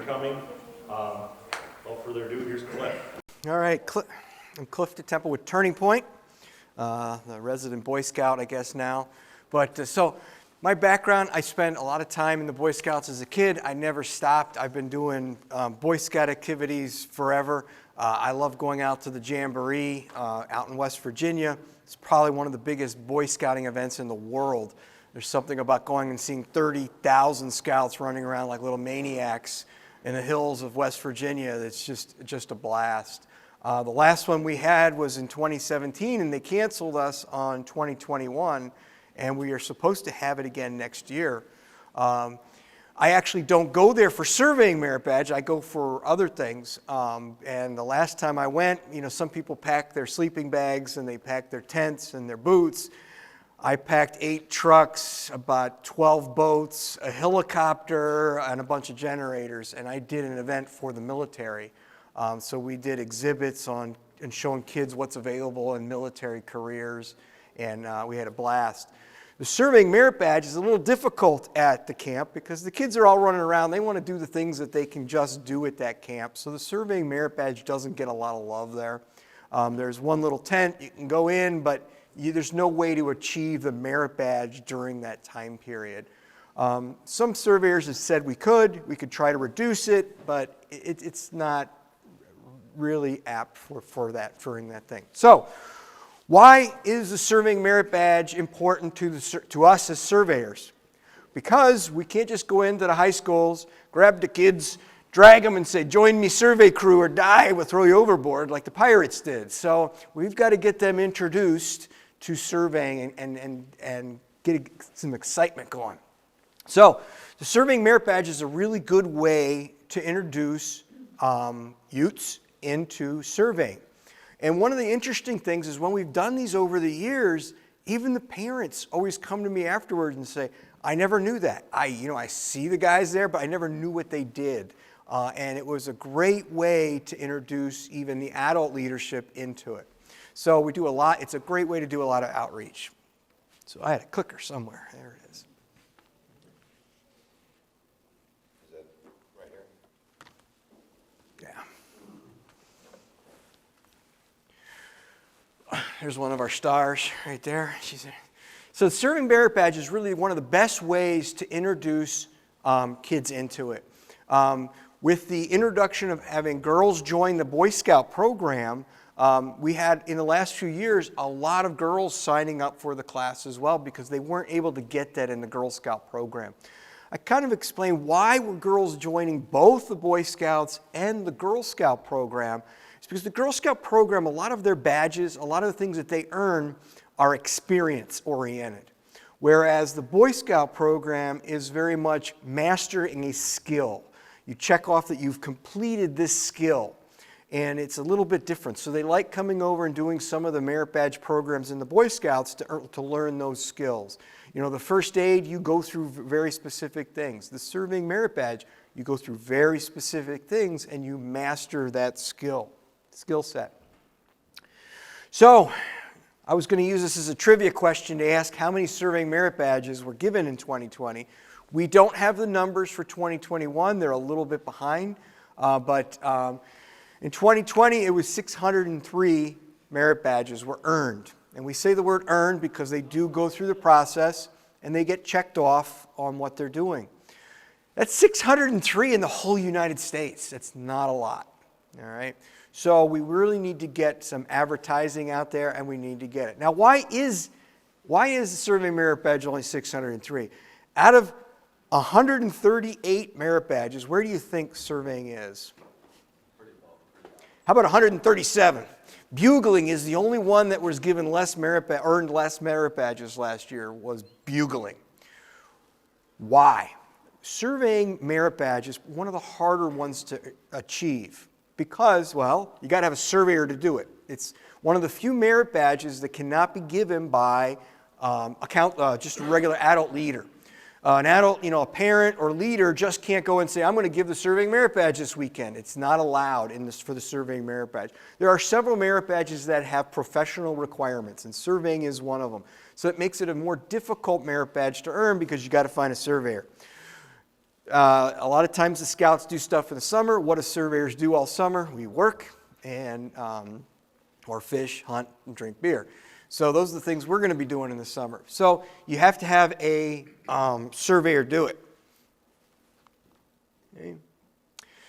coming. Without further ado, here's Cliff. All right, I'm Cliff DeTemple with Turning Point, the resident Boy Scout, I guess now. But so my background, I spent a lot of time in the Boy Scouts as a kid. I never stopped. I've been doing Boy Scout activities forever. I love going out to the Jamboree out in West Virginia. It's probably one of the biggest Boy Scouting events in the world. There's something about going and seeing 30,000 scouts running around like little maniacs in the hills of West Virginia. That's just a blast. The last one we had was in 2017, and they canceled us on 2021, and we are supposed to have it again next year. I actually don't go there for surveying merit badge. I go for other things. And the last time I went, some people pack their sleeping bags and they pack their tents and their boots. I packed 8 trucks, about 12 boats, a helicopter, and a bunch of generators, and I did an event for the military. So we did exhibits on and showing kids what's available in military careers, and we had a blast. The surveying merit badge is a little difficult at the camp because the kids are all running around. They want to do the things that they can just do at that camp. So the surveying merit badge doesn't get a lot of love there. There's one little tent you can go in, but there's no way to achieve the merit badge during that time period. Some surveyors have said we could try to reduce it, but it's not really apt for that thing. So why is the surveying merit badge important to us as surveyors? Because we can't just go into the high schools, grab the kids, drag them and say, join me survey crew or die, we'll throw you overboard like the pirates did. So we've got to get them introduced to surveying and get some excitement going. So the surveying merit badge is a really good way to introduce youths into surveying. And one of the interesting things is when we've done these over the years, even the parents always come to me afterwards and say, I never knew that. I see the guys there, but I never knew what they did. And it was a great way to introduce even the adult leadership into it. So we do a lot. It's a great way to do a lot of outreach. So I had a clicker somewhere. There it is. Is that right here? Yeah. There's one of our stars right there. So the surveying merit badge is really one of the best ways to introduce kids into it. With the introduction of having girls join the Boy Scout program, we had, in the last few years, a lot of girls signing up for the class as well because they weren't able to get that in the Girl Scout program. I kind of explained why were girls joining both the Boy Scouts and the Girl Scout program. It's because the Girl Scout program, a lot of their badges, a lot of the things that they earn are experience-oriented. Whereas the Boy Scout program is very much mastering a skill. You check off that you've completed this skill. And it's a little bit different. So they like coming over and doing some of the merit badge programs in the Boy Scouts to learn those skills. The first aid, you go through very specific things. The surveying merit badge, you go through very specific things and you master that skill set. So I was going to use this as a trivia question to ask how many surveying merit badges were given in 2020. We don't have the numbers for 2021. They're a little bit behind. In 2020, it was 603 merit badges were earned. And we say the word earned because they do go through the process and they get checked off on what they're doing. That's 603 in the whole United States. That's not a lot. All right. So we really need to get some advertising out there and we need to get it. Now, why is the survey merit badge only 603? Out of 138 merit badges, where do you think surveying is? How about 137? Bugling is the only one that was given earned less merit badges last year was bugling. Why? Surveying merit badge is one of the harder ones to achieve because, well, you got to have a surveyor to do it. It's one of the few merit badges that cannot be given by just a regular adult leader. An adult, a parent or leader just can't go and say, I'm going to give the surveying merit badge this weekend. It's not allowed for the surveying merit badge. There are several merit badges that have professional requirements, and surveying is one of them. So it makes it a more difficult merit badge to earn because you got to find a surveyor. A lot of times the scouts do stuff in the summer. What do surveyors do all summer? We work and or fish, hunt, and drink beer. So those are the things we're going to be doing in the summer. So you have to have a surveyor do it. Okay.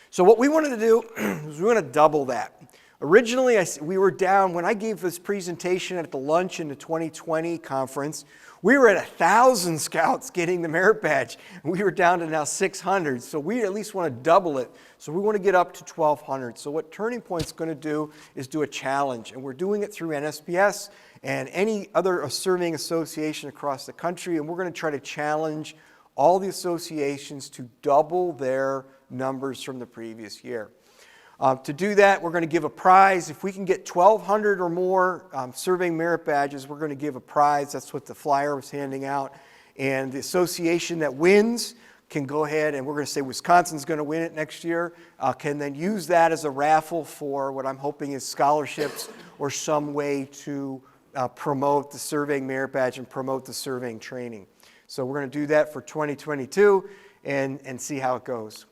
So what we wanted to do is we want to double that. Originally, we were down, when I gave this presentation at the lunch in the 2020 conference, we were at 1,000 scouts getting the merit badge. We were down to now 600, so we at least want to double it. So we want to get up to 1,200. So what Turning Point's going to do is do a challenge, and we're doing it through NSPS and any other surveying association across the country, and we're going to try to challenge all the associations to double their numbers from the previous year. To do that, we're going to give a prize. If we can get 1,200 or more surveying merit badges, we're going to give a prize. That's what the flyer was handing out. And the association that wins can go ahead, and we're going to say Wisconsin's going to win it next year, can then use that as a raffle for what I'm hoping is scholarships or some way to promote the surveying merit badge and promote the surveying training. So we're going to do that for 2022 and see how it goes.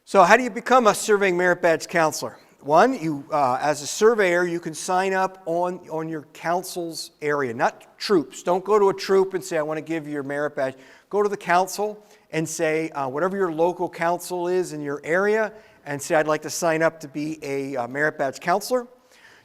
So how do you become a surveying merit badge counselor? One, as a surveyor, you can sign up on your council's area, not troops. Don't go to a troop and say, I want to give you your merit badge. Go to the council and say, whatever your local council is in your area, and say, I'd like to sign up to be a merit badge counselor.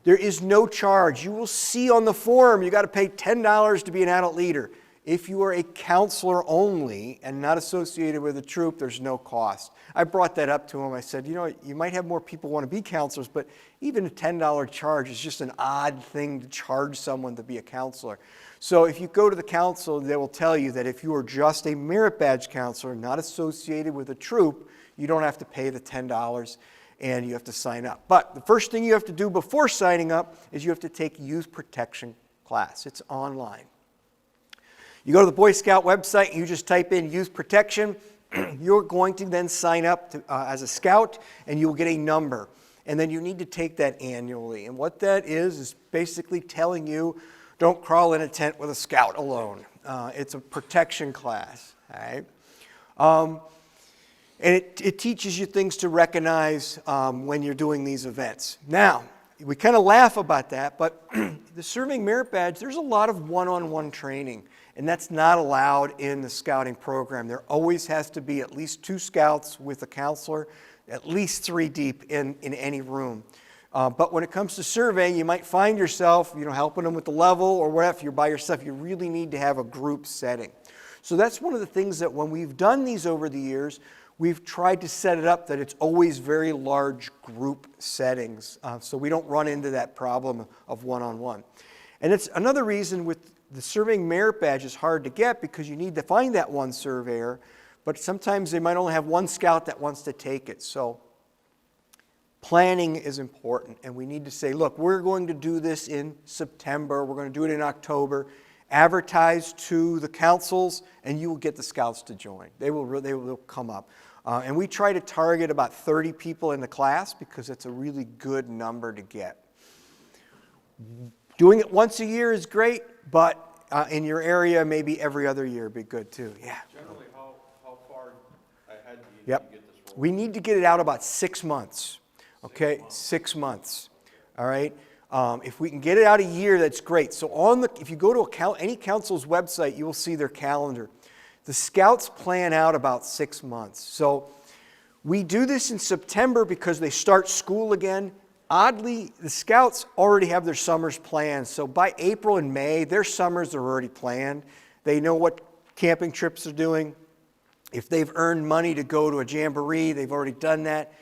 There is no charge. You will see on the form, you got to pay $10 to be an adult leader. If you are a counselor only and not associated with a troop, there's no cost. I brought that up to him. I said, you know, you might have more people want to be counselors, but even a $10 charge is just an odd thing to charge someone to be a counselor. So if you go to the council, they will tell you that if you are just a merit badge counselor, not associated with a troop, you don't have to pay the $10 and you have to sign up. But the first thing you have to do before signing up is you have to take youth protection class. It's online. You go to the Boy Scout website and you just type in youth protection. You're going to then sign up as a scout and you will get a number. And then you need to take that annually. And what that is basically telling you, don't crawl in a tent with a scout alone. It's a protection class. All right? And it teaches you things to recognize when you're doing these events. Now, we kind of laugh about that, but the surveying merit badge, there's a lot of one-on-one training. And that's not allowed in the scouting program. There always has to be at least 2 scouts with a counselor, at least 3 deep in any room. But when it comes to surveying, you might find yourself, helping them with the level or whatever. If you're by yourself, you really need to have a group setting. So that's one of the things that when we've done these over the years, we've tried to set it up that it's always very large group settings, so we don't run into that problem of one-on-one. And it's another reason with the surveying merit badge is hard to get because you need to find that one surveyor, but sometimes they might only have one scout that wants to take it. So planning is important, and we need to say, look, we're going to do this in September, we're going to do it in October, advertise to the councils, and you will get the scouts to join. They will come up. And we try to target about 30 people in the class because it's a really good number to get. Doing it once a year is great, but in your area, maybe every other year would be good too. Yeah. Generally, how far ahead do you Yep. need to get this rolled? We need to get it out about 6 months. Okay, 6 months. All right. If we can get it out a year, that's great. So if you go to any council's website, you will see their calendar. The scouts plan out about 6 months. So we do this in September because they start school again. Oddly, the scouts already have their summers planned. So by April and May, their summers are already planned. They know what camping trips they're doing. If they've earned money to go to a jamboree, they've already done that.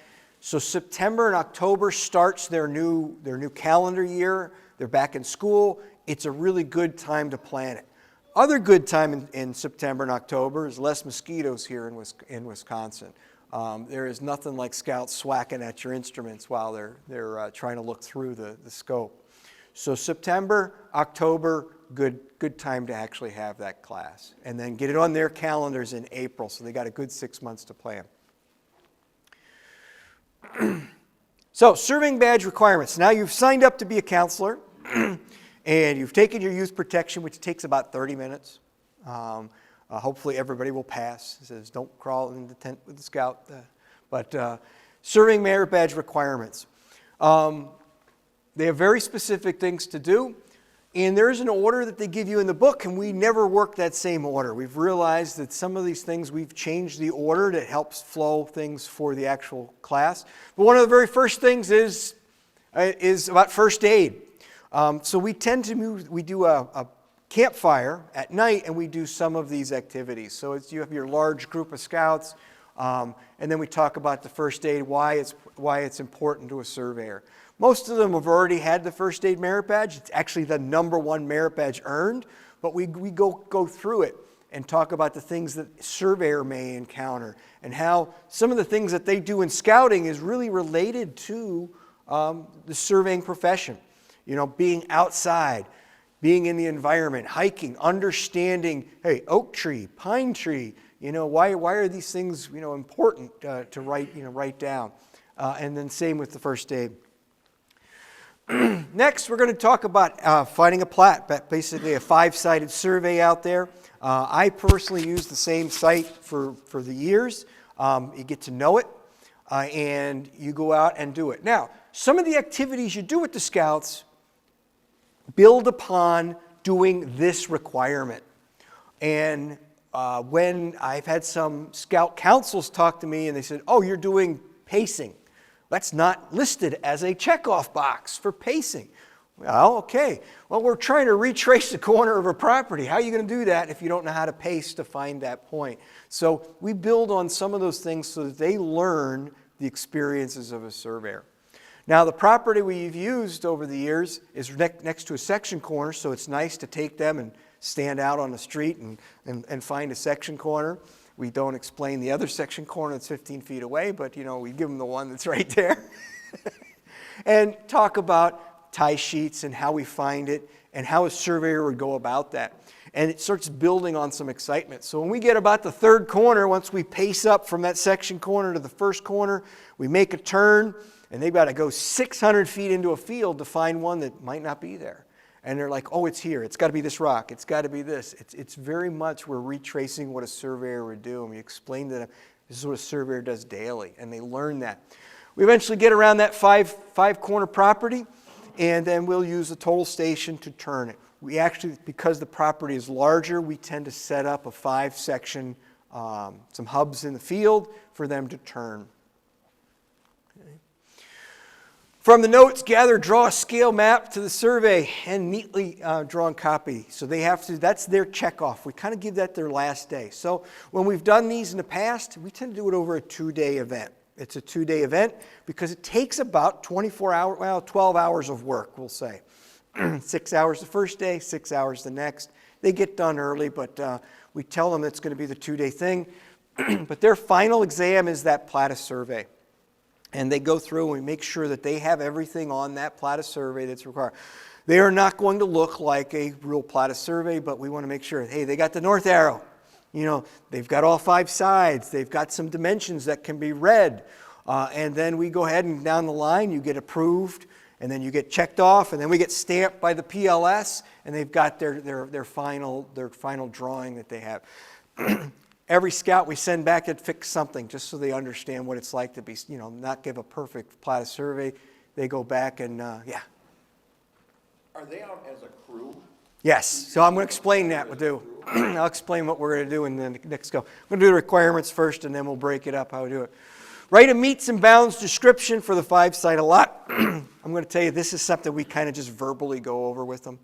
So September and October starts their new calendar year. They're back in school. It's a really good time to plan it. Other good time in September and October is less mosquitoes here in Wisconsin. There is nothing like scouts swacking at your instruments while they're trying to look through the scope. So September, October, good time to actually have that class. And then get it on their calendars in April, so they got a good 6 months to plan. So, surveying badge requirements. Now you've signed up to be a counselor, and you've taken your youth protection, which takes about 30 minutes. Hopefully everybody will pass. It says don't crawl in the tent with the scout. But serving merit badge requirements. They have very specific things to do. And there's an order that they give you in the book, and we never work that same order. We've realized that some of these things, we've changed the order that helps flow things for the actual class. But one of the very first things is about first aid. So we do a campfire at night, and we do some of these activities. So you have your large group of scouts, and then we talk about the first aid, why it's important to a surveyor. Most of them have already had the first aid merit badge. It's actually the #1 merit badge earned, but we go through it and talk about the things that a surveyor may encounter and how some of the things that they do in scouting is really related to the surveying profession. You know, being outside, being in the environment, hiking, understanding, hey, oak tree, pine tree, you know, why are these things, you know, important to write down? And then same with the first aid. Next, we're going to talk about finding a plat, basically a 5-sided survey out there. I personally use the same site for the years. You get to know it, and you go out and do it. Now, some of the activities you do with the scouts build upon doing this requirement. And when I've had some scout councils talk to me and they said, oh, you're doing pacing. That's not listed as a checkoff box for pacing. Well, okay. Well, we're trying to retrace the corner of a property. How are you going to do that if you don't know how to pace to find that point? So we build on some of those things so that they learn the experiences of a surveyor. Now, the property we've used over the years is next to a section corner, so it's nice to take them and stand out on the street and find a section corner. We don't explain the other section corner that's 15 feet away, but, you know, we give them the one that's right there. And talk about tie sheets and how we find it and how a surveyor would go about that. And it starts building on some excitement. So when we get about the third corner, once we pace up from that section corner to the first corner, we make a turn, and they've got to go 600 feet into a field to find one that might not be there. And they're like, oh, it's here. It's got to be this rock. It's got to be this. It's very much we're retracing what a surveyor would do. And we explain to them, this is what a surveyor does daily. And they learn that. We eventually get around that five-corner property, and then we'll use the total station to turn it. We actually, because the property is larger, we tend to set up a 5-section, some hubs in the field for them to turn. From the notes, gather, draw a scale map to the survey and neatly drawn copy. So they have to, that's their checkoff. We kind of give that their last day. So when we've done these in the past, we tend to do it over a 2-day event. It's a 2-day event because it takes about 12 hours of work, we'll say. 6 hours the first day, 6 hours the next. They get done early, but we tell them it's going to be the 2-day thing. But their final exam is that PLATA survey. And they go through and we make sure that they have everything on that PLATA survey that's required. They are not going to look like a real PLATA survey, but we want to make sure, hey, they got the north arrow. You know, they've got all 5 sides. They've got some dimensions that can be read. And then we go ahead and down the line, you get approved, and then you get checked off, and then we get stamped by the PLS, and they've got their final drawing that they have. Every scout we send back had fixed something just so they understand what it's like to be, you know, not give a perfect PLATA survey. They go back and, yeah. Are they out as a crew? Yes, so I'm going to explain that. I'll explain what we're going to do in the next go. I'm going to do the requirements first, and then we'll break it up how we do it. Write a meets and bounds description for the 5-side lot. I'm going to tell you this is something we kind of just verbally go over with them,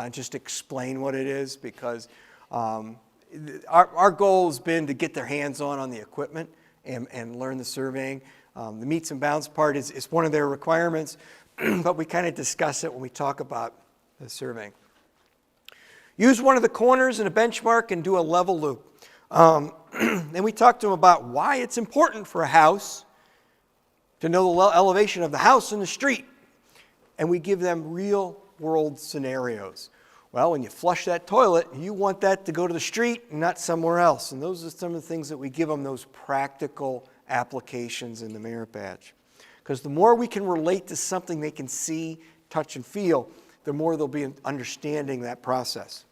just explain what it is, because our goal has been to get their hands on the equipment and learn the surveying. The meets and bounds part is one of their requirements, but we kind of discuss it when we talk about the surveying. Use one of the corners in a benchmark and do a level loop. Then we talk to them about why it's important for a house to know the elevation of the house and the street. And we give them real world scenarios. Well, when you flush that toilet, you want that to go to the street and not somewhere else. And those are some of the things that we give them, those practical applications in the merit badge. Because the more we can relate to something they can see, touch, and feel, the more they'll be understanding that process.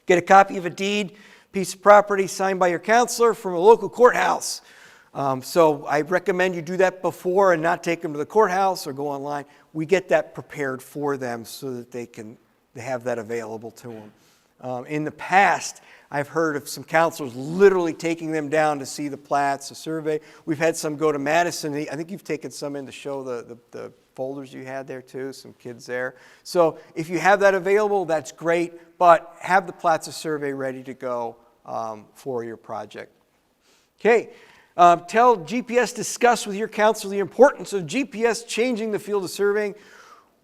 Get a copy of a deed, piece of property signed by your counselor from a local courthouse. So I recommend you do that before and not take them to the courthouse or go online. We get that prepared for them so that they have that available to them. In the past, I've heard of some counselors literally taking them down to see the plats, the survey. We've had some go to Madison. I think you've taken some in to show the folders you had there too, some kids there. So if you have that available, that's great, but have the plats of survey ready to go for your project. Okay. Tell GPS, discuss with your counselor the importance of GPS changing the field of surveying.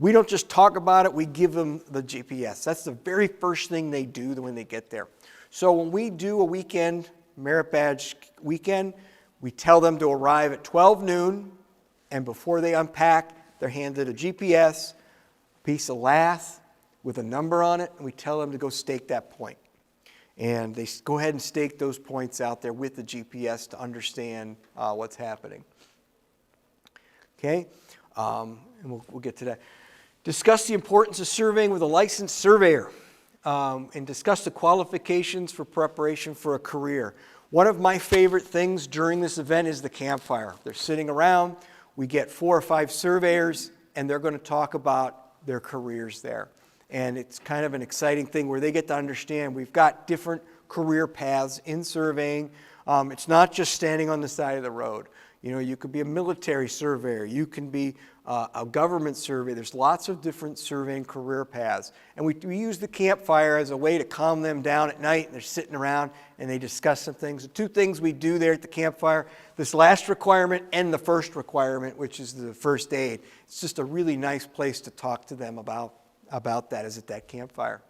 We don't just talk about it, we give them the GPS. That's the very first thing they do when they get there. So when we do a weekend, merit badge weekend, we tell them to arrive at 12 noon, and before they unpack, they're handed a GPS, piece of lath with a number on it, and we tell them to go stake that point. And they go ahead and stake those points out there with the GPS to understand what's happening. Okay, and we'll get to that. Discuss the importance of surveying with a licensed surveyor, and discuss the qualifications for preparation for a career. One of my favorite things during this event is the campfire. They're sitting around, we get 4 or 5 surveyors, and they're going to talk about their careers there. And it's kind of an exciting thing where they get to understand we've got different career paths in surveying. It's not just standing on the side of the road. You know, you could be a military surveyor. You can be a government surveyor. There's lots of different surveying career paths. And we use the campfire as a way to calm them down at night. And they're sitting around and they discuss some things. The 2 things we do there at the campfire, this last requirement and the first requirement, which is the first aid. It's just a really nice place to talk to them about that is at that campfire.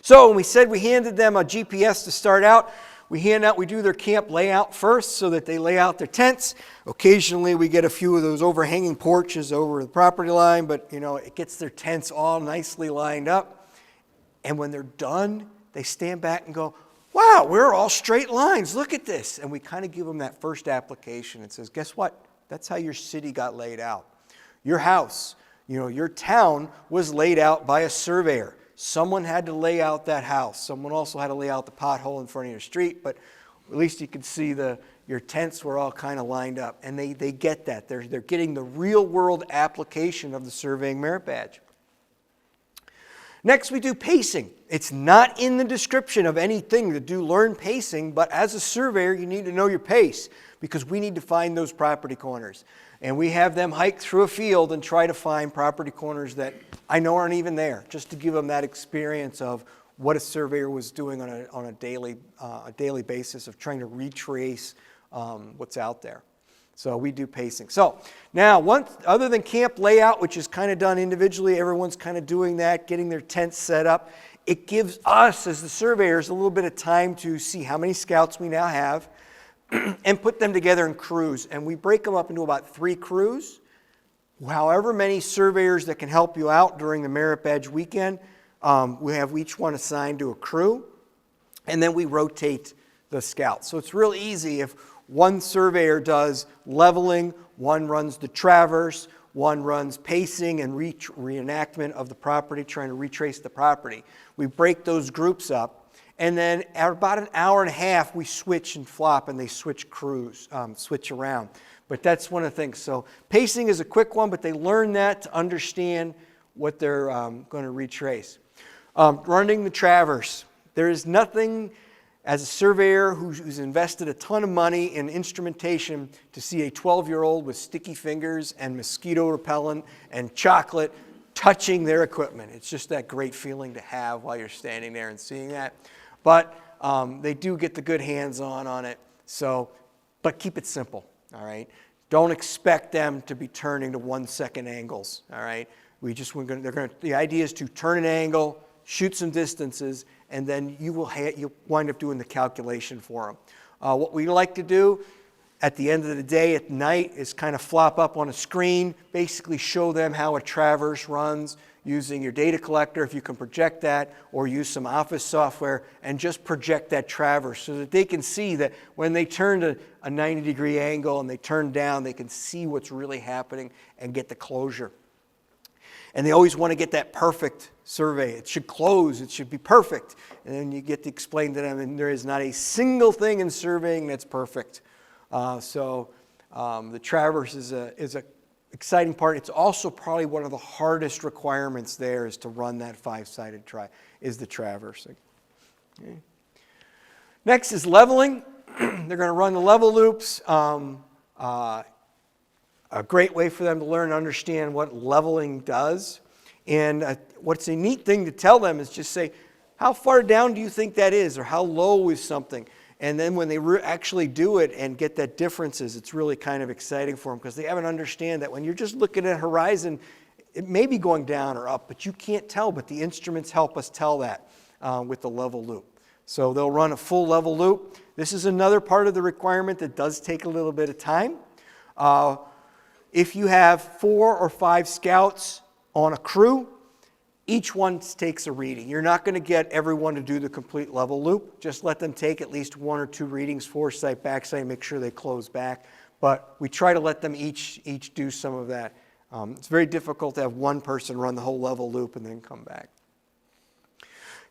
So when we said we handed them a GPS to start out, we do their camp layout first so that they lay out their tents. Occasionally we get a few of those overhanging porches over the property line, but you know, it gets their tents all nicely lined up. And when they're done, they stand back and go, wow, we're all straight lines, look at this. And we kind of give them that first application and says, guess what? That's how your city got laid out. Your house, you know, your town was laid out by a surveyor. Someone had to lay out that house. Someone also had to lay out the pothole in front of your street, but at least you could see your tents were all kind of lined up. And they get that. They're getting the real world application of the surveying merit badge. Next, we do pacing. It's not in the description of anything to learn pacing, but as a surveyor, you need to know your pace because we need to find those property corners. And we have them hike through a field and try to find property corners that I know aren't even there, just to give them that experience of what a surveyor was doing on a daily basis of trying to retrace what's out there. So we do pacing. So now, other than camp layout, which is kind of done individually, everyone's kind of doing that, getting their tents set up. It gives us, as the surveyors, a little bit of time to see how many scouts we now have and put them together in crews. And we break them up into about 3 crews. However many surveyors that can help you out during the merit badge weekend, we have each one assigned to a crew. And then we rotate the scouts. So it's real easy if one surveyor does leveling, one runs the traverse, one runs pacing and reenactment of the property, trying to retrace the property. We break those groups up. And then at about an hour and a half, we switch and flop, and they switch crews, switch around. But that's one of the things. So pacing is a quick one, but they learn that to understand what they're going to retrace. Running the traverse. There is nothing, as a surveyor who's invested a ton of money in instrumentation, to see a 12-year-old with sticky fingers and mosquito repellent and chocolate touching their equipment. It's just that great feeling to have while you're standing there and seeing that. But they do get the good hands-on on it. So, but keep it simple, all right? Don't expect them to be turning to 1-second angles, all right? The idea is to turn an angle, shoot some distances, and then you'll wind up doing the calculation for them. What we like to do at the end of the day at night is kind of flop up on a screen, basically show them how a traverse runs using your data collector, if you can project that, or use some office software and just project that traverse so that they can see that when they turn to a 90-degree angle and they turn down, they can see what's really happening and get the closure. And they always want to get that perfect survey. It should close, it should be perfect. And then you get to explain to them, and there is not a single thing in surveying that's perfect. The traverse is a exciting part. It's also probably one of the hardest requirements there is to run that 5-sided is the traversing. Okay. Next is leveling. They're going to run the level loops. A great way for them to learn and understand what leveling does. And what's a neat thing to tell them is just say, how far down do you think that is? Or how low is something? And then when they actually do it and get that differences, it's really kind of exciting for them because they have to understand that when you're just looking at a horizon, it may be going down or up, but you can't tell. But the instruments help us tell that with the level loop. So they'll run a full level loop. This is another part of the requirement that does take a little bit of time. If you have 4 or 5 scouts on a crew, each one takes a reading. You're not going to get everyone to do the complete level loop. Just let them take at least 1 or 2 readings, foresight, backside, make sure they close back. But we try to let them each do some of that. It's very difficult to have one person run the whole level loop and then come back.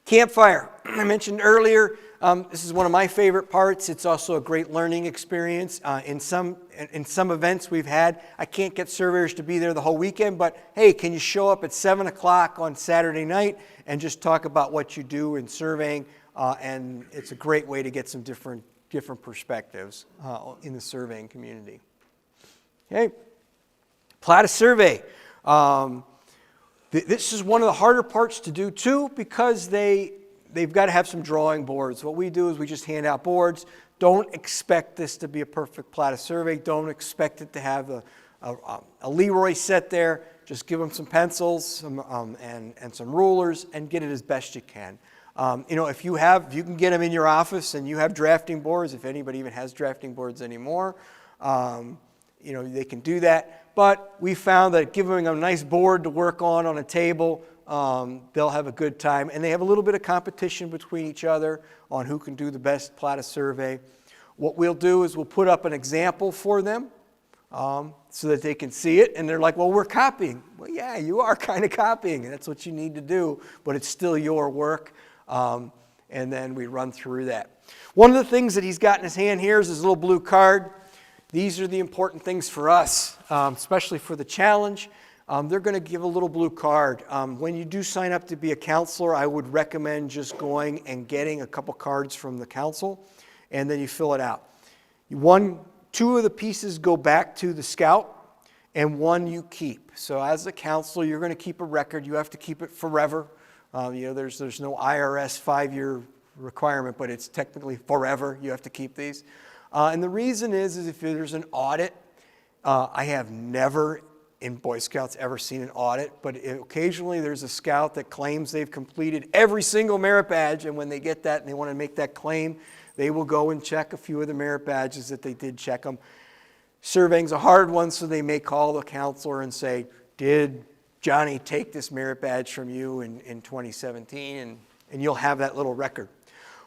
Campfire. I mentioned earlier, this is one of my favorite parts. It's also a great learning experience. In some events we've had, I can't get surveyors to be there the whole weekend, but hey, can you show up at 7 o'clock on Saturday night and just talk about what you do in surveying? And it's a great way to get some different perspectives in the surveying community. Okay, Plata survey. This is one of the harder parts to do too because they've got to have some drawing boards. What we do is we just hand out boards. Don't expect this to be a perfect Plata survey. Don't expect it to have a Leroy set there. Just give them some pencils and some rulers and get it as best you can. If you can get them in your office and you have drafting boards, if anybody even has drafting boards anymore, they can do that. But we found that giving them a nice board to work on a table, they'll have a good time. And they have a little bit of competition between each other on who can do the best Plata survey. What we'll do is we'll put up an example for them so that they can see it. And they're like, well, we're copying. Well, yeah, you are kind of copying. That's what you need to do. But it's still your work. And then we run through that. One of the things that he's got in his hand here is his little blue card. These are the important things for us, especially for the challenge. They're going to give a little blue card. When you do sign up to be a counselor, I would recommend just going and getting a couple cards from the council, and then you fill it out. 2 of the pieces go back to the scout, and 1 you keep. So as a counselor, you're going to keep a record. You have to keep it forever. There's no IRS 5-year requirement, but it's technically forever. You have to keep these. And the reason is if there's an audit, I have never in Boy Scouts ever seen an audit, but occasionally there's a scout that claims they've completed every single merit badge, and when they get that and they want to make that claim, they will go and check a few of the merit badges that they did check them. Surveying's a hard one, so they may call the counselor and say, did Johnny take this merit badge from you in 2017? And you'll have that little record.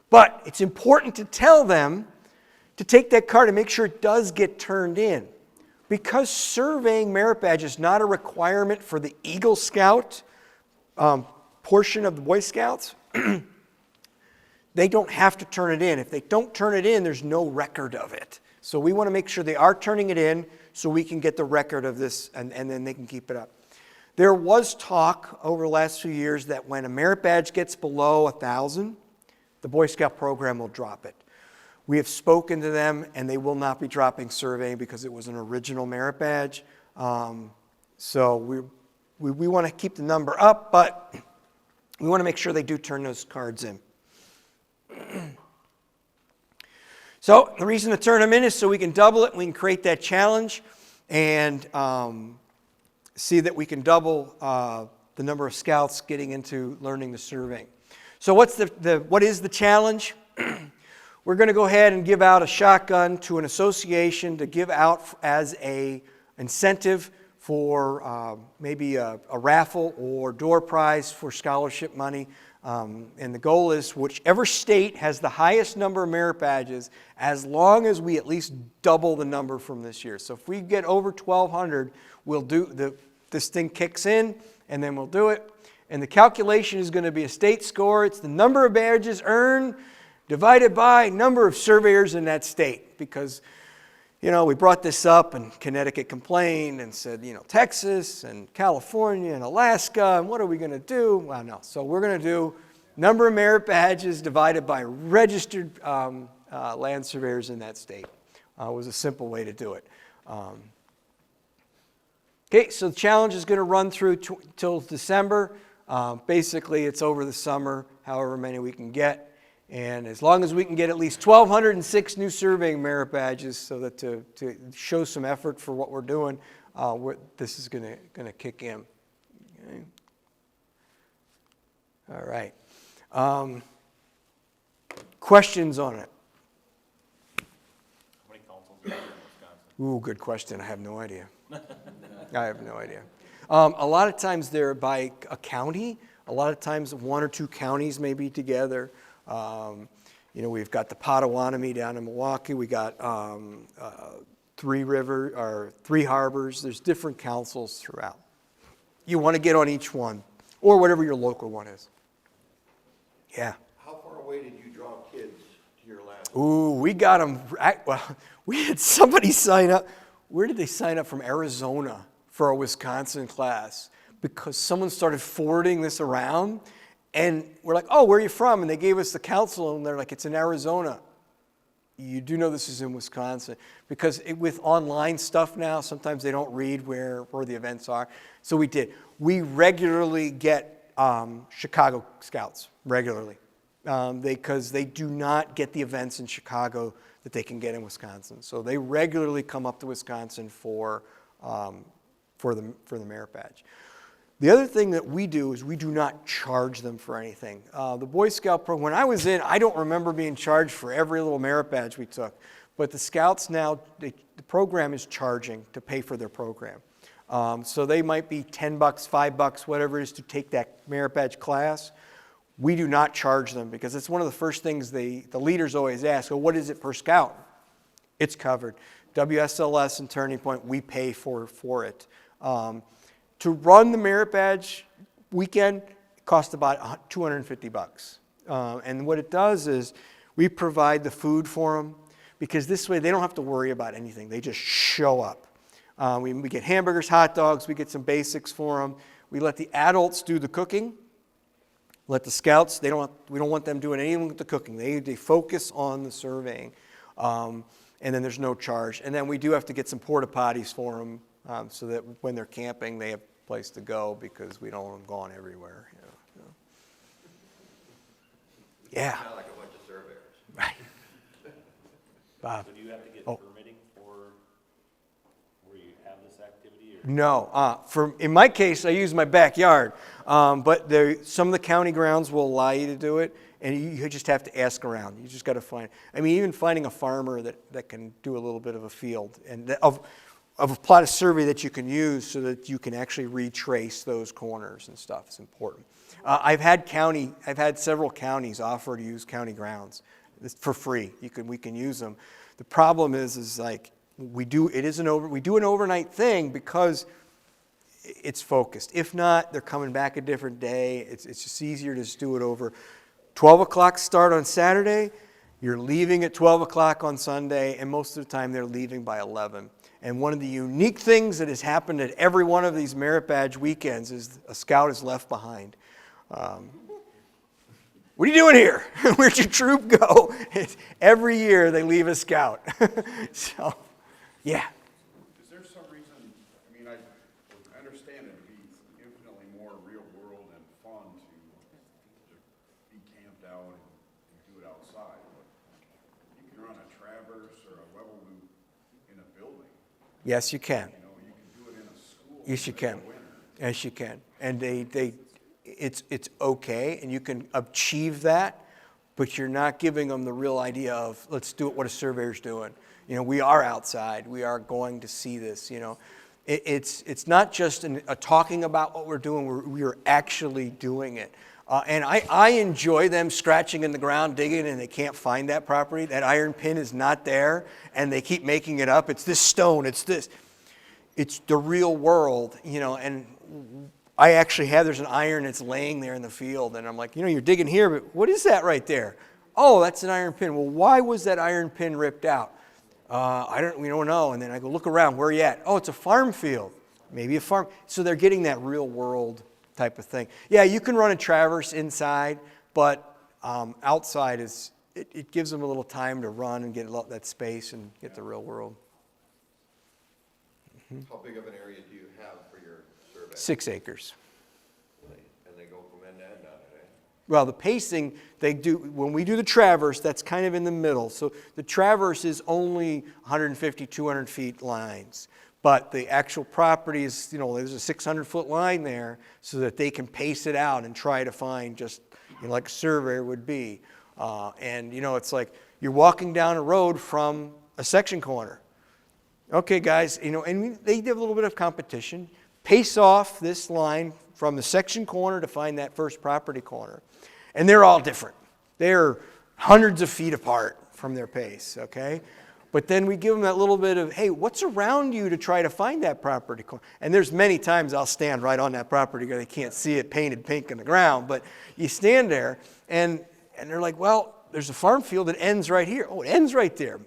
But it's important to tell them to take that card and make sure it does get turned in. Because surveying merit badge is not a requirement for the Eagle Scout portion of the Boy Scouts, they don't have to turn it in. If they don't turn it in, there's no record of it. So we want to make sure they are turning it in so we can get the record of this and then they can keep it up. There was talk over the last few years that when a merit badge gets below 1,000, the Boy Scout program will drop it. We have spoken to them, and they will not be dropping surveying because it was an original merit badge. So we want to keep the number up, but we want to make sure they do turn those cards in. So the reason to turn them in is so we can double it. We can create that challenge and see that we can double the number of scouts getting into learning the surveying. So what is the challenge? We're going to go ahead and give out a shotgun to an association to give out as an incentive for maybe a raffle or door prize for scholarship money. And the goal is whichever state has the highest number of merit badges, as long as we at least double the number from this year. So if we get over 1,200, we'll do this thing kicks in, and then we'll do it. And the calculation is going to be a state score. It's the number of badges earned divided by number of surveyors in that state. Because, we brought this up and Connecticut complained and said, Texas and California and Alaska, and what are we going to do? Well, no. So we're going to do number of merit badges divided by registered land surveyors in that state. It was a simple way to do it. Okay, so the challenge is going to run through till December. Basically, it's over the summer, however many we can get. And as long as we can get at least 1,206 new surveying merit badges so that to show some effort for what we're doing, this is going to kick in. Okay. All right. Questions on it? How many councils are there in Wisconsin? Ooh, good question. I have no idea. I have no idea. A lot of times they're by a county. A lot of times 1 or 2 counties may be together. We've got the Potawatomi down in Milwaukee. We got 3 harbors. There's different councils throughout. You want to get on each one, or whatever your local one is. Yeah. How far away did you draw kids to your last? Ooh, we got them. Well, we had somebody sign up. Where did they sign up from? Arizona for a Wisconsin class, because someone started forwarding this around, and we're like, oh, where are you from? And they gave us the council, and they're like, it's in Arizona. You do know this is in Wisconsin, because with online stuff now, sometimes they don't read where the events are. So we did. We regularly get Chicago Scouts, regularly, because they do not get the events in Chicago that they can get in Wisconsin. So they regularly come up to Wisconsin for the merit badge. The other thing that we do is we do not charge them for anything. The Boy Scout program, when I was in, I don't remember being charged for every little merit badge we took. But the Scouts now, the program is charging to pay for their program. So they might be $10, $5, whatever it is to take that merit badge class. We do not charge them, because it's one of the first things the leaders always ask, well, what is it per scout? It's covered. WSLS and Turning Point, we pay for it. To run the merit badge weekend, it costs about $250. And what it does is we provide the food for them, because this way they don't have to worry about anything. They just show up. We get hamburgers, hot dogs, we get some basics for them. We let the adults do the cooking. Let the scouts, we don't want them doing anything with the cooking. They focus on the surveying. And then there's no charge. And then we do have to get some porta potties for them, so that when they're camping, they have a place to go, because we don't want them going everywhere. Yeah. Not like a bunch of surveyors. Right. Bob. So do you have to get permitting for where you have this activity? Or? No. In my case, I use my backyard. But some of the county grounds will allow you to do it, and you just have to ask around. You just got to find. Even finding a farmer that can do a little bit of a field and of a plot of survey that you can use, so that you can actually retrace those corners and stuff is important. I've had several counties offer to use county grounds for free. We can use them. The problem is like we do an overnight thing, because it's focused. If not, they're coming back a different day. It's just easier to just do it over 12 o'clock start on Saturday. You're leaving at 12 o'clock on Sunday, and most of the time they're leaving by 11. And one of the unique things that has happened at every one of these merit badge weekends is a scout is left behind. What are you doing here? Where'd your troop go? Every year they leave a scout. So, yeah. Is there some reason, I understand it'd be infinitely more real world and fun to be camped out and do it outside, but you can run a traverse or a level loop in a building. Yes, you can. You can do it in a school. Yes, you can. Yes, you can. And it's okay, and you can achieve that, but you're not giving them the real idea of, let's do it what a surveyor's doing. We are outside. We are going to see this. It's not just a talking about what we're doing. We are actually doing it. And I enjoy them scratching in the ground, digging, and they can't find that property. That iron pin is not there, and they keep making it up. It's this stone. It's this. It's the real world, and I actually have, there's an iron that's laying there in the field, and I'm like, you're digging here, but what is that right there? Oh, that's an iron pin. Well, why was that iron pin ripped out? We don't know. And then I go, look around, where are you at? Oh, it's a farm field. Maybe a farm. So they're getting that real world type of thing. Yeah, you can run a traverse inside, but outside it gives them a little time to run and get that space and get the real world. How big of an area do you have for your survey? 6 acres. And they go from end to end on it, eh? Well, the pacing, when we do the traverse, that's kind of in the middle. So the traverse is only 150, 200 feet lines. But the actual property is, there's a 600-foot line there so that they can pace it out and try to find just, like a surveyor would be. It's like you're walking down a road from a section corner. Okay, guys, and they have a little bit of competition. Pace off this line from the section corner to find that first property corner. And they're all different. They're hundreds of feet apart from their pace, okay? But then we give them that little bit of, hey, what's around you to try to find that property corner? And there's many times I'll stand right on that property because they can't see it painted pink in the ground. But you stand there, and they're like, well, there's a farm field that ends right here. Oh, it ends right there.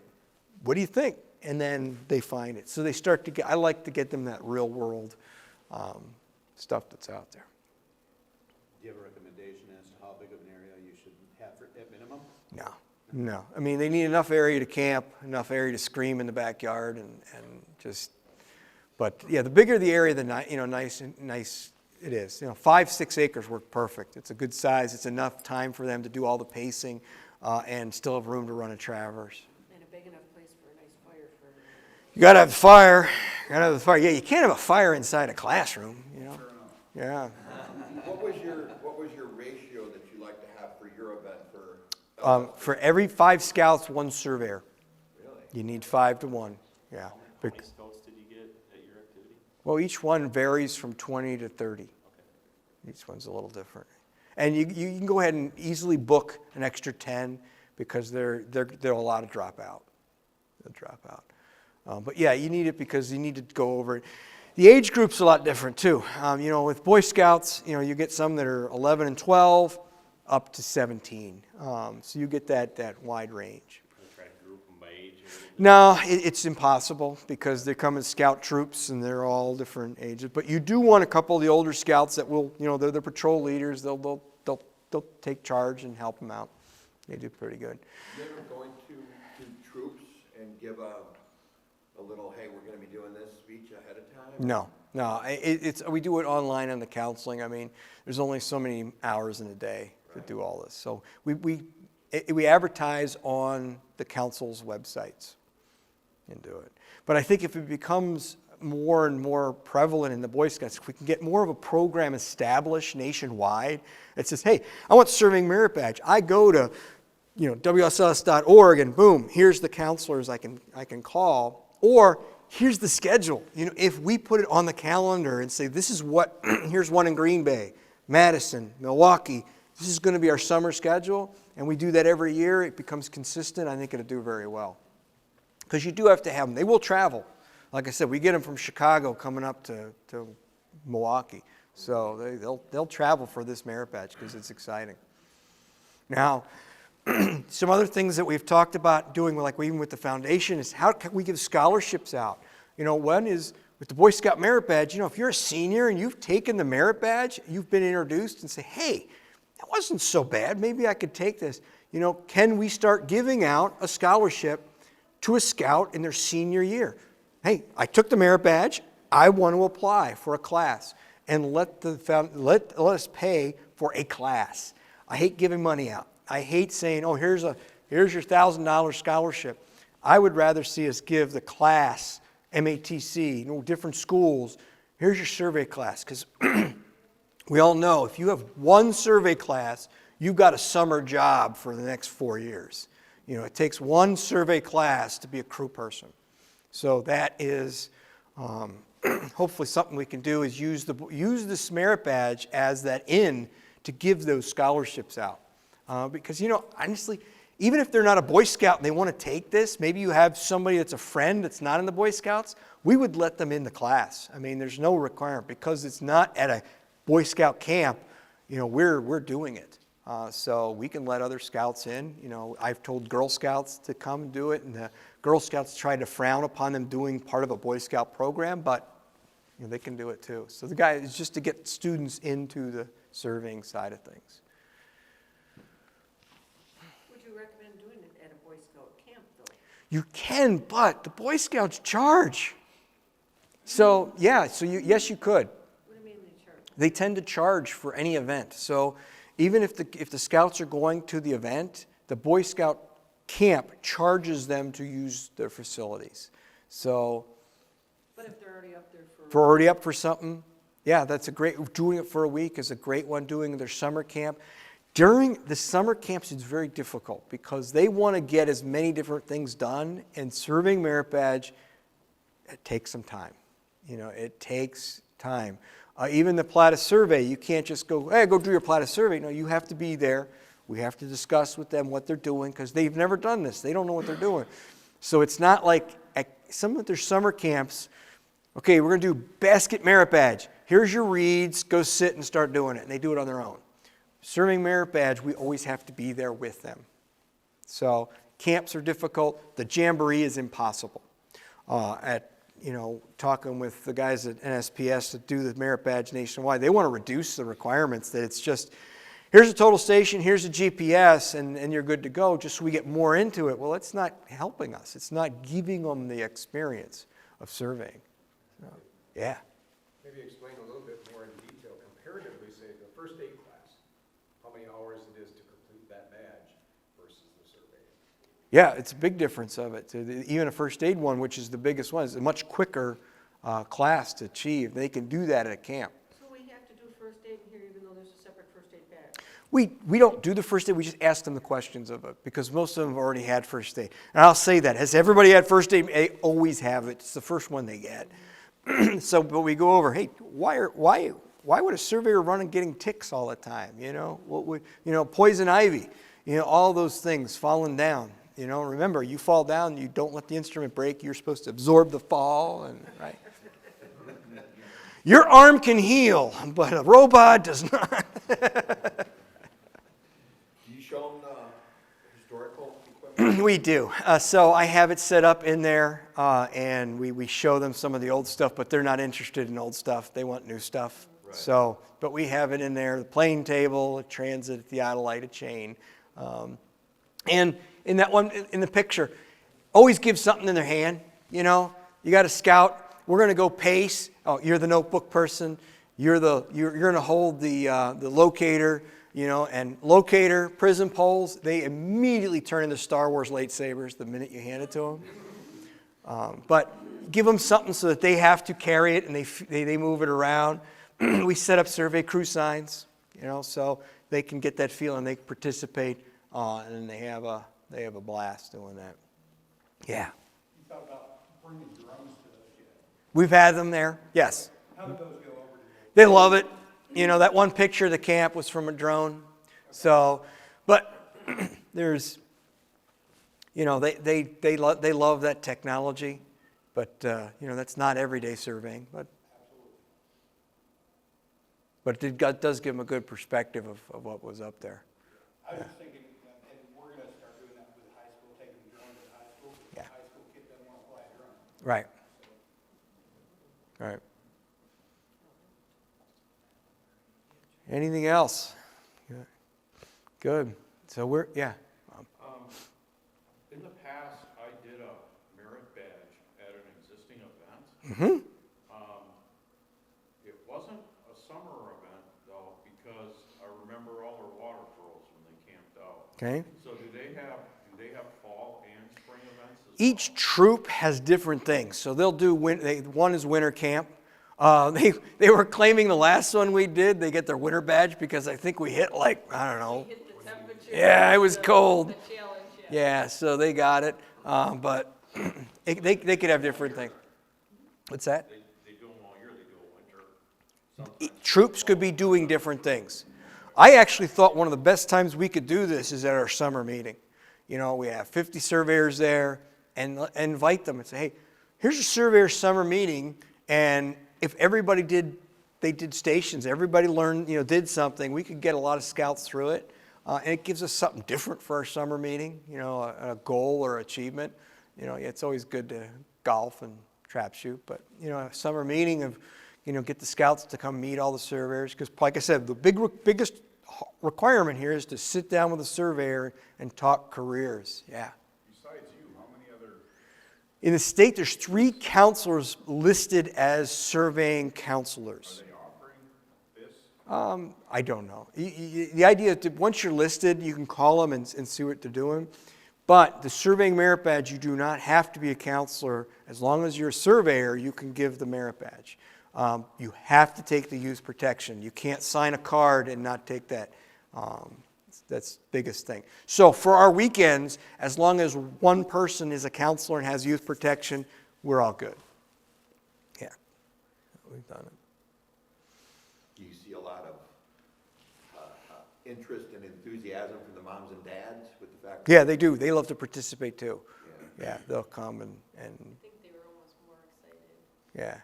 What do you think? And then they find it. So they start to I like to get them that real world stuff that's out there. Do you have a recommendation as to how big of an area you should have at minimum? No. I mean, they need enough area to camp, enough area to scream in the backyard, and just. But yeah, the bigger the area, the nice it is. 5-6 acres work perfect. It's a good size. It's enough time for them to do all the pacing, and still have room to run a traverse. And a big enough place for a nice fire for. You gotta have fire. Yeah, you can't have a fire inside a classroom. Yeah. What was your ratio that you like to have for your event For every 5 scouts, 1 surveyor. Really? You need 5 to 1. Yeah. How many scouts did you get at your activity? Well, each one varies from 20 to 30. Okay. Each one's a little different. And you can go ahead and easily book an extra 10 because there are a lot of dropout. They'll drop out. But yeah, you need it because you need to go over it. The age group's a lot different too. With Boy Scouts, you get some that are 11 and 12 up to 17. So you get that wide range. You try to group them by age or anything? No, it's impossible because they come as scout troops and they're all different ages. But you do want a couple of the older scouts that will, they're the patrol leaders. They'll take charge and help them out. They do pretty good. You ever go into troops and give a little, hey, we're going to be doing this speech ahead of time? No. We do it online on the counseling. I mean, there's only so many hours in a day to do all this. So we advertise on the council's websites and do it. But I think if it becomes more and more prevalent in the Boy Scouts, if we can get more of a program established nationwide that says, hey, I want the surveying merit badge. I go to WSLS.org and boom, here's the counselors I can call. Or here's the schedule. If we put it on the calendar and say, this is what, here's one in Green Bay, Madison, Milwaukee, this is going to be our summer schedule, and we do that every year, it becomes consistent, I think it'll do very well. Because you do have to have them. They will travel. Like I said, we get them from Chicago coming up to Milwaukee. So they'll travel for this merit badge because it's exciting. Now, some other things that we've talked about doing, like even with the foundation, is how can we give scholarships out? One is with the Boy Scout merit badge. If you're a senior and you've taken the merit badge, you've been introduced and say, hey, that wasn't so bad. Maybe I could take this. Can we start giving out a scholarship to a scout in their senior year? Hey, I took the merit badge. I want to apply for a class, and let us pay for a class. I hate giving money out. I hate saying, oh, here's your $1,000 scholarship. I would rather see us give the class, MATC, different schools, here's your survey class. Because we all know if you have one survey class, you've got a summer job for the next 4 years. It takes one survey class to be a crew person. So that is hopefully something we can do is use this merit badge as that in to give those scholarships out. Because, honestly, even if they're not a Boy Scout and they want to take this, maybe you have somebody that's a friend that's not in the Boy Scouts, we would let them in the class. I mean, there's no requirement because it's not at a Boy Scout camp, we're doing it. So we can let other scouts in. I've told Girl Scouts to come and do it, and the Girl Scouts tried to frown upon them doing part of a Boy Scout program, but they can do it too. So the guy is just to get students into the surveying side of things. Would you recommend doing it at a Boy Scout camp, though? You can, but the Boy Scouts charge. So yes, you could. What do you mean they charge? They tend to charge for any event. So even if the scouts are going to the event, the Boy Scout camp charges them to use their facilities. So But if they're already up there if we're already up for something, yeah, that's a great, doing it for a week is a great one, doing their summer camp. During the summer camps, it's very difficult because they want to get as many different things done, and serving merit badge, it takes some time. It takes time. Even the Plata survey, you can't just go, hey, go do your Plata survey. No, you have to be there. We have to discuss with them what they're doing because they've never done this. They don't know what they're doing. So it's not like at some of their summer camps, okay, we're going to do basket merit badge. Here's your reads. Go sit and start doing it. And they do it on their own. Serving merit badge, we always have to be there with them. So camps are difficult. The jamboree is impossible. Talking with the guys at NSPS that do the merit badge nationwide, they want to reduce the requirements, that it's just, here's a total station, here's a GPS, and you're good to go, just so we get more into it. Well, it's not helping us. It's not giving them the experience of surveying. So, yeah. Maybe explain a little bit more in detail, comparatively, say, the first aid class, how many hours it is to complete that badge versus the survey. Yeah, it's a big difference of it. Even a first aid one, which is the biggest one, is a much quicker class to achieve. They can do that at a camp. So we have to do first aid in here even though there's a separate first aid badge? We don't do the first aid, we just ask them the questions of it because most of them have already had first aid. And I'll say that, has everybody had first aid? They always have it. It's the first one they get. But we go over, hey, why would a surveyor run and getting ticks all the time? What would, poison ivy, all those things falling down. Remember, you fall down, you don't let the instrument break. You're supposed to absorb the fall, and right. Your arm can heal, but a robot does not. Do you show them historical equipment? We do. So I have it set up in there, and we show them some of the old stuff, but they're not interested in old stuff. They want new stuff. Right. So, but we have it in there, the plane table, a transit, a theodolite, a chain. And in that one, in the picture, always give something in their hand. You got a scout. We're going to go pace. Oh, you're the notebook person. You're going to hold the locator. And locator, prism poles. They immediately turn into Star Wars lightsabers the minute you hand it to them. But give them something so that they have to carry it and they move it around. We set up survey crew signs. So they can get that feeling. They participate, and they have a blast doing that. Yeah. You thought about bringing drones to those yet? We've had them there, yes. How did those go over today? They love it. That one picture of the camp was from a drone. So, but there's, they love that technology. But, that's not everyday surveying. But it does give them a good perspective of what was up there. I was thinking, and we're going to start doing that with high school, taking drones to high school. Yeah. High school kids don't want to fly a drone. Right. Right. Anything else? Good. So yeah. In the past, I did a merit badge at an existing event. Mm-hmm. It wasn't a summer event, though, because I remember all their water girls when they camped out. Okay. So do they have fall and spring events as well? Each troop has different things. So they'll do one is winter camp. They were claiming the last one we did, they get their winter badge because I think we hit I don't know. Hit the temperature. Yeah, it was cold. The challenge, Yeah, so they got it. But they could have different things. What's that? They do them all year, they do a winter. Troops could be doing different things. I actually thought one of the best times we could do this is at our summer meeting. We have 50 surveyors there and invite them and say, hey, here's a surveyor summer meeting, and if everybody did they did stations. Everybody learned, did something. We could get a lot of scouts through it. And it gives us something different for our summer meeting, a goal or achievement. It's always good to golf and trap shoot, but, a summer meeting of, get the scouts to come meet all the surveyors. Because like I said, the biggest requirement here is to sit down with a surveyor and talk careers. Yeah. Besides you, how many other, In the state, there's 3 counselors listed as surveying counselors. are they offering this? I don't know. The idea is that once you're listed, you can call them and see what they're doing. But the surveying merit badge, you do not have to be a counselor. As long as you're a surveyor, you can give the merit badge. You have to take the youth protection. You can't sign a card and not take that. That's the biggest thing. So for our weekends, as long as one person is a counselor and has youth protection, we're all good. Yeah, we've done it. Do you see a lot of interest and enthusiasm from the moms and dads with the fact? Yeah, they do. They love to participate too. Yeah, they'll come and I think they were almost more excited. yeah.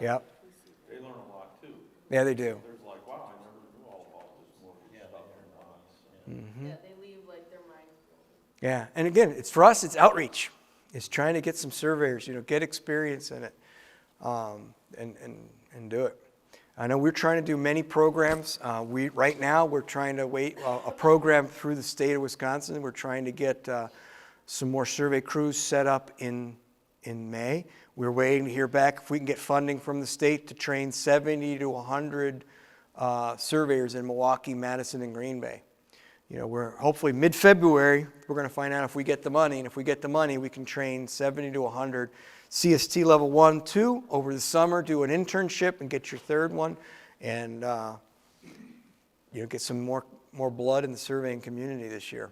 Yep. They learn a lot too. Yeah, they do. There's like, wow, I never knew all about this mortgage stuff and lots. Yeah, they leave like their minds blown. Yeah, and again, it's for us, it's outreach. It's trying to get some surveyors, get experience in it, and do it. I know we're trying to do many programs. Right now we're trying to wait a program through the state of Wisconsin. We're trying to get some more survey crews set up in May. We're waiting to hear back if we can get funding from the state to train 70 to 100 surveyors in Milwaukee, Madison, and Green Bay. We're hopefully mid-February, we're going to find out if we get the money. And if we get the money, we can train 70 to 100 CST level 1, 2 over the summer, do an internship and get your third one, and get some more blood in the surveying community this year.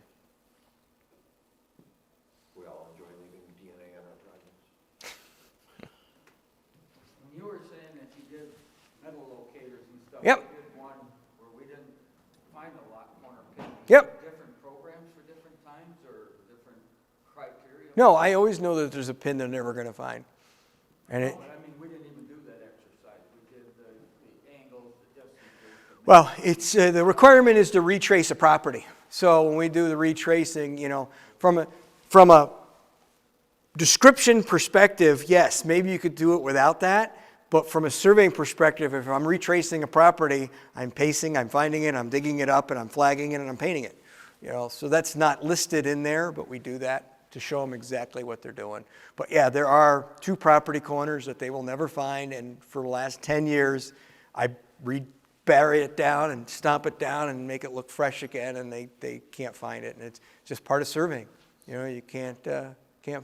We all enjoy leaving DNA on our projects. When you were saying that you did metal locators and stuff, Yep. we did one where we didn't find a lot corner pins. Yep. Different programs for different times or different criteria? No, I always know that there's a pin they're never going to find. And No, but I mean, we didn't even do that exercise. We did the angles, the distances. well, it's the requirement is to retrace a property. So when we do the retracing, from a description perspective, yes, maybe you could do it without that. But from a surveying perspective, if I'm retracing a property, I'm pacing, I'm finding it, I'm digging it up, and I'm flagging it, and I'm painting it. So that's not listed in there, but we do that to show them exactly what they're doing. But yeah, there are 2 property corners that they will never find, and for the last 10 years, I bury it down and stomp it down and make it look fresh again, and they can't find it, and it's just part of surveying. You can't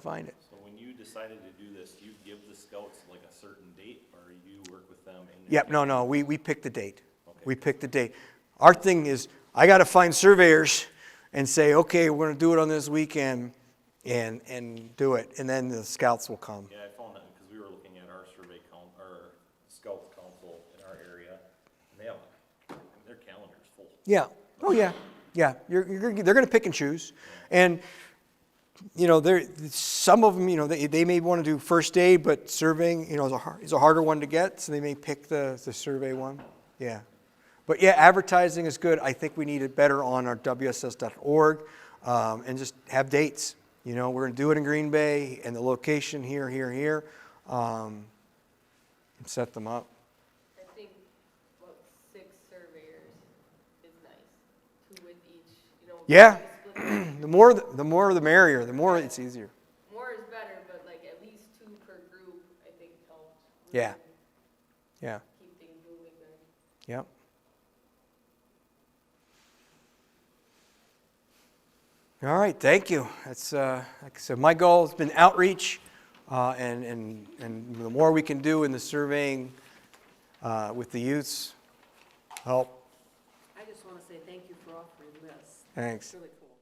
find it. So when you decided to do this, do you give the scouts like a certain date, or you work with them? Yep, no, we pick the date. Okay. We pick the date. Our thing is, I got to find surveyors and say, okay, we're going to do it on this weekend, and do it, and then the scouts will come. Yeah, I found that because we were looking at our our scouts council in our area, and they have, their calendar's full. Yeah. Oh, yeah. Yeah. They're going to pick and choose, and some of them, they may want to do first aid, but surveying, is a harder one to get, so they may pick the survey one. Yeah. But yeah, advertising is good. I think we need it better on our WSS.org, and just have dates. We're going to do it in Green Bay, and the location here, and set them up. I think, 6 surveyors is nice, 2 with each, Yeah. split. The more the merrier. The more it's easier. More is better, but like at least 2 per group, I think helps. Yeah. Yeah. Keep things moving good. Yep. All right, thank you. That's like I said, my goal has been outreach, and the more we can do in the surveying with the youths, help. I just want to say thank you for offering this. Thanks. It's really cool.